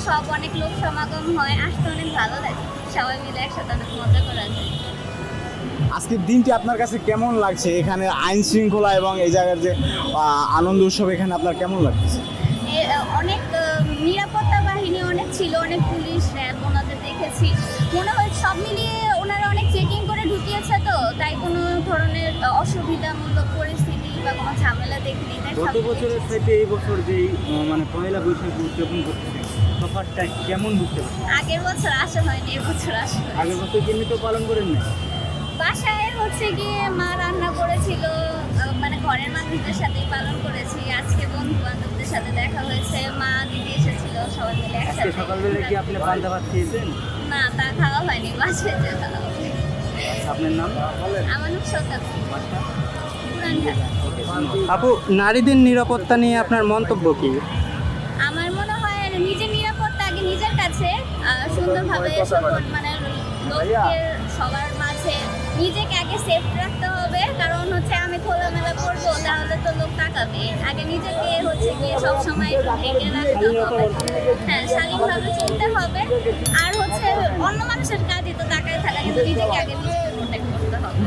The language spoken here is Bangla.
সব অনেক লোক সমাগম হয়, আসতে অনেক ভালো লাগে, সবাই মিলে একসাথে অনেক মজা করা যায়। আজকের দিনটি আপনার কাছে কেমন লাগছে? এখানে আইন শৃঙ্খলা এবং এই জায়গার যে আনন্দ উৎসব, এখানে আপনার কেমন লাগছে? অনেক নিরাপত্তা বাহিনী অনেক ছিল, অনেক পুলিশ র্যাব ওনাদের দেখেছি, মনে হয় সব মিলিয়ে ওনারা অনেক চেকিং করে ঢুকিয়েছে, তো তাই কোনো ধরনের অসুবিধামূলক পরিস্থিতি বা কোনো ঝামেলা দেখিনি। তাই গত বছরের সাথে এই বছর যেই মানে পয়লা বৈশাখ উদযাপন করতেছে, তফাৎটা কেমন বুঝতে পারছেন? আগের বছর আসা হয়নি, এবছর আসা হয়েছে। আগের বছর কেমনি তো পালন করেন না? বাসায় হচ্ছে গিয়ে মা রান্না করেছিল, মানে ঘরের মানুষদের সাথেই পালন করেছি। আজকে বন্ধু বান্ধবদের সাথে দেখা হয়েছে, মা দিদি এসেছিল, সবাই মিলে আজকে একসাথে। সকালবেলা কি আপনি পান্তা ভাত খেয়েছেন? না, তা খাওয়া হয়নি, বাসায় যে খাওয়া হবে। আপনার নাম? আমার নাম সকাল, পুরান ঢাকা। আপু, নারীদের নিরাপত্তা নিয়ে আপনার মন্তব্য কি? আমার মনে হয় নিজের নিরাপত্তা আগে নিজের কাছে, সুন্দরভাবে মানে লোকের সবার মাঝে নিজেকে আগে সেফ রাখতে হবে। কারণ হচ্ছে আমি খোলামেলা করবো, তাহলে তো লোক তাকাবে। আগে নিজেকে হচ্ছে গিয়ে সবসময় একটু ঢেকে রাখতে হবে, হ্যাঁ, শালীনভাবে চলতে হবে। আর হচ্ছে অন্য মানুষের কাজে তো তাকায় থাকা, কিন্তু নিজেকে আগে নিজেকে প্রোটেক্ট করতে হবে।